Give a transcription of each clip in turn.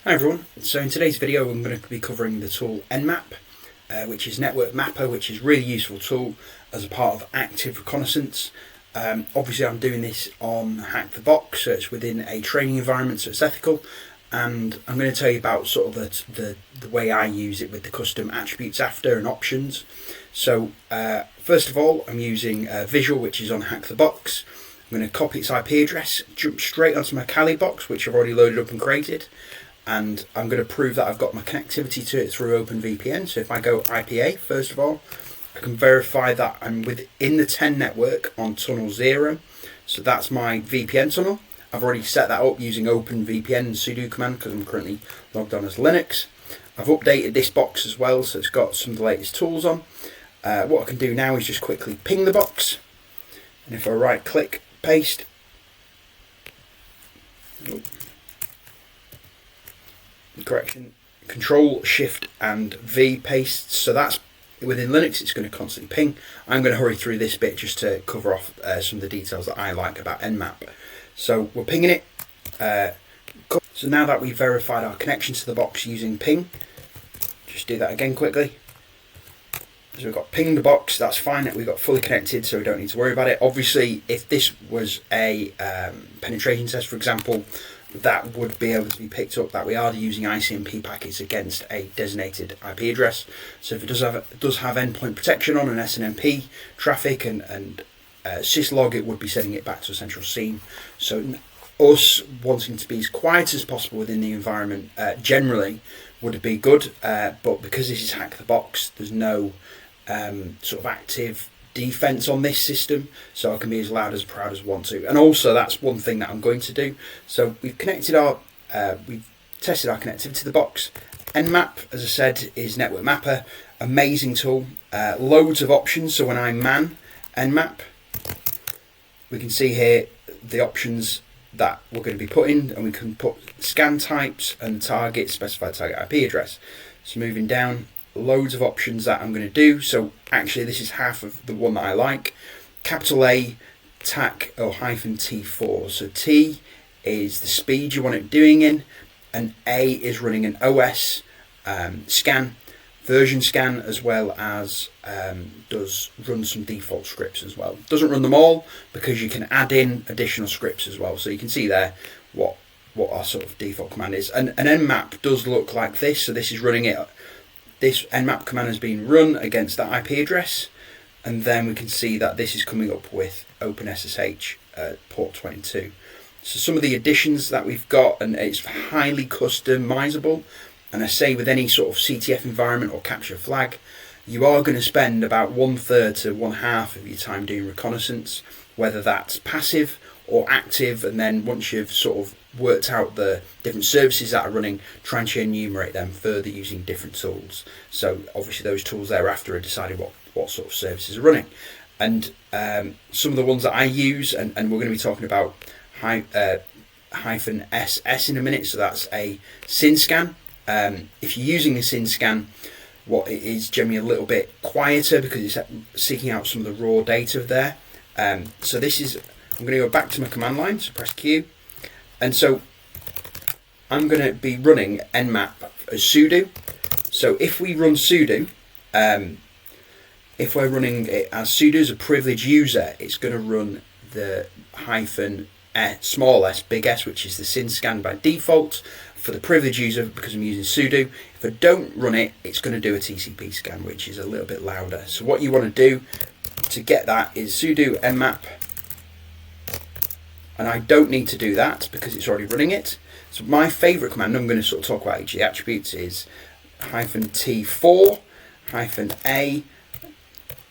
Hi everyone, so in today's video I'm going to be covering the tool Nmap, which is Network Mapper, which is a really useful tool as a part of active reconnaissance. Obviously I'm doing this on Hack the Box, so it's within a training environment, so it's ethical, and I'm going to tell you about sort of the way I use it with the custom attributes after and options. So first of all I'm using Visual, which is on Hack the Box. I'm going to copy its IP address, jump straight onto my Kali box, which I've already loaded up and created. And I'm going to prove that I've got my connectivity to it through OpenVPN. So if I go IPA, first of all, I can verify that I'm within the 10 network on tunnel 0. So that's my VPN tunnel. I've already set that up using OpenVPN and sudo command because I'm currently logged on as Linux. I've updated this box as well, so it's got some of the latest tools on. What I can do now is just quickly ping the box. And if I right click, paste. Correction, Control Shift and V paste, so that's within Linux. It's going to constantly ping. I'm going to hurry through this bit just to cover off some of the details that I like about Nmap. So we're pinging it. So now that we've verified our connection to the box using ping, just do that again quickly. So we've got pinged the box, that's fine, we got fully connected, so we don't need to worry about it. Obviously if this was a penetration test, for example, that would be able to be picked up that we are using ICMP packets against a designated IP address. So if it does have endpoint protection on and SNMP traffic and syslog, it would be sending it back to a central scene. So us wanting to be as quiet as possible within the environment generally would be good, but because this is Hack the Box, there's no sort of active defense on this system, so I can be as loud as proud as I want to. And also that's one thing that I'm going to do. So we've connected we've tested our connectivity to the box. Nmap, as I said, is Network Mapper, amazing tool, loads of options. So when I man Nmap, we can see here the options that we're going to be putting, and we can put scan types and target, specified target IP address. So moving down, loads of options that I'm going to do. So actually this is half of the one that I like. Capital A TAC or -T4. So T is the speed you want it doing in, and A is running an OS scan, version scan, as well as does run some default scripts as well. Doesn't run them all because you can add in additional scripts as well. So you can see there what our sort of default command is. And an Nmap does look like this. So this is running it. This Nmap command has been run against that IP address, and then we can see that this is coming up with OpenSSH port 22. So some of the additions that we've got, and it's highly customizable, and I say with any sort of CTF environment or capture flag, you are going to spend about 1/3 to 1/2 of your time doing reconnaissance, whether that's passive or active, and then once you've sort of worked out the different services that are running, trying to enumerate them further using different tools. So obviously those tools thereafter are deciding what sort of services are running. And some of the ones that I use, and we're going to be talking about -SS in a minute, so that's a SYN scan. If you're using the SYN scan, what it is generally a little bit quieter because it's seeking out some of the raw data there. So this is, I'm going to go back to my command line, so press Q. And so I'm going to be running Nmap as sudo. So if we run sudo, if we're running it as sudo as a privileged user, it's going to run the small s, big S, which is the SYN scan by default for the privileged user because I'm using sudo. If I don't run it, it's going to do a TCP scan, which is a little bit louder. So what you want to do to get that is sudo nmap. And I don't need to do that because it's already running it. So my favorite command, I'm going to sort of talk about each of the attributes, is -T4, -A,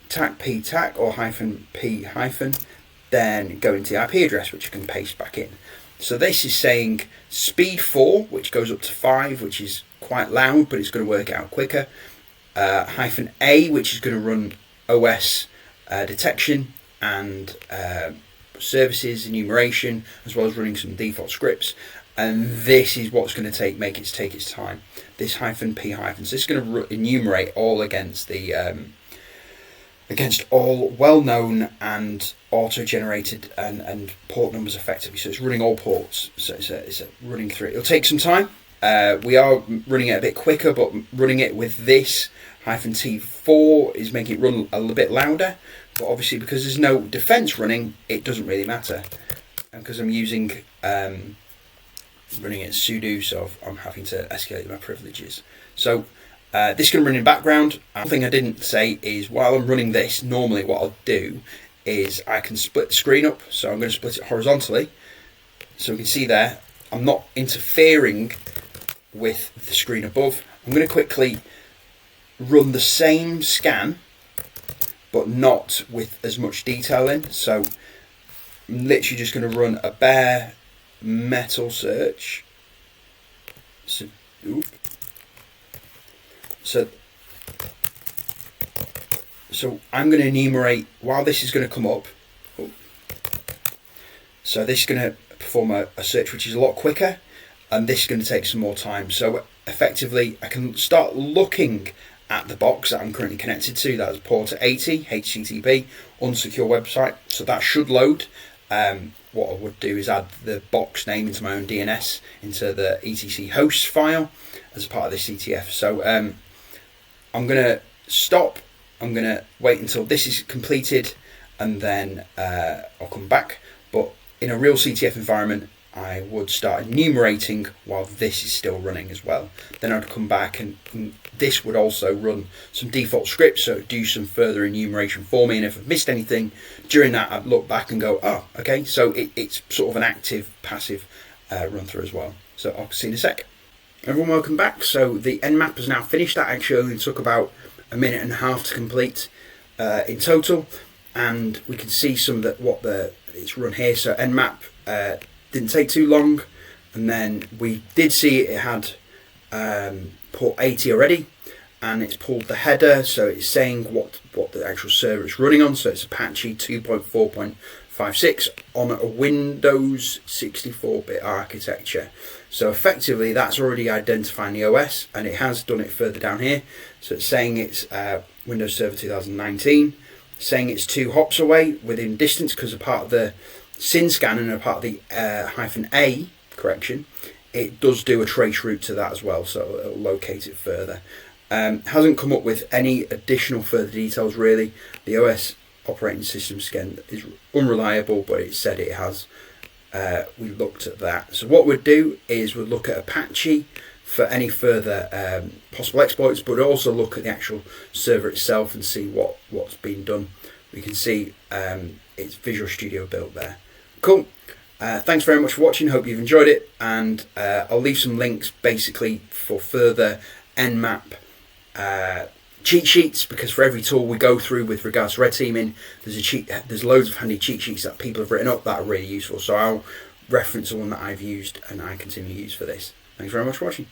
TAC P TAC, or -P-, then go into the IP address, which you can paste back in. So this is saying speed 4, which goes up to 5, which is quite loud, but it's going to work out quicker. -A, which is going to run OS detection and services enumeration, as well as running some default scripts. And this is what's going to make it take its time. This -P-, so this is going to enumerate all against the against all well-known and auto-generated and port numbers effectively. So it's running all ports. So it's running through it. It'll take some time. We are running it a bit quicker, but running it with this -T4 is making it run a little bit louder. But obviously, because there's no defense running, it doesn't really matter. And because I'm using running it sudo, so I'm having to escalate my privileges. So this can run in background. One thing I didn't say is while I'm running this, normally what I'll do is I can split the screen up. So I'm going to split it horizontally. So we can see there, I'm not interfering with the screen above. I'm going to quickly run the same scan, but not with as much detail in. So I'm literally just going to run a bare metal search. So I'm going to enumerate while this is going to come up. So this is going to perform a search which is a lot quicker, and this is going to take some more time. So effectively I can start looking at the box that I'm currently connected to. That's port 80 HTTP unsecure website. So that should load. What I would do is add the box name into my own DNS into the etc host file as a part of this CTF. So I'm going to stop. I'm going to wait until this is completed, and then I'll come back. But in a real CTF environment, I would start enumerating while this is still running as well. Then I'd come back, and this would also run some default scripts, so do some further enumeration for me. And if I've missed anything during that, I'd look back and go, oh, okay. So it's sort of an active, passive run through as well. So I'll see you in a sec. Everyone, welcome back. So the Nmap has now finished. That actually only took about a minute and a half to complete in total, and we can see some of what it's run here. So Nmap didn't take too long, and then we did see it had port 80 already, and it's pulled the header, so it's saying what the actual server it's running on. So it's Apache 2.4.56 on a Windows 64-bit architecture. So effectively that's already identifying the OS, and it has done it further down here. So it's saying it's Windows Server 2019, saying it's 2 hops away within distance because a part of the SYN scan and a part of the -A correction, it does do a trace route to that as well, so it'll locate it further. Hasn't come up with any additional further details really. The OS operating system scan is unreliable, but it said it has. We looked at that. So what we'd do is we'd look at Apache for any further possible exploits, but also look at the actual server itself and see what's been done. We can see it's Visual Studio built there. Cool. Thanks very much for watching. Hope you've enjoyed it, and I'll leave some links basically for further Nmap cheat sheets, because for every tool we go through with regards to red teaming, there's loads of handy cheat sheets that people have written up that are really useful. So I'll reference the one that I've used and I continue to use for this. Thanks very much for watching.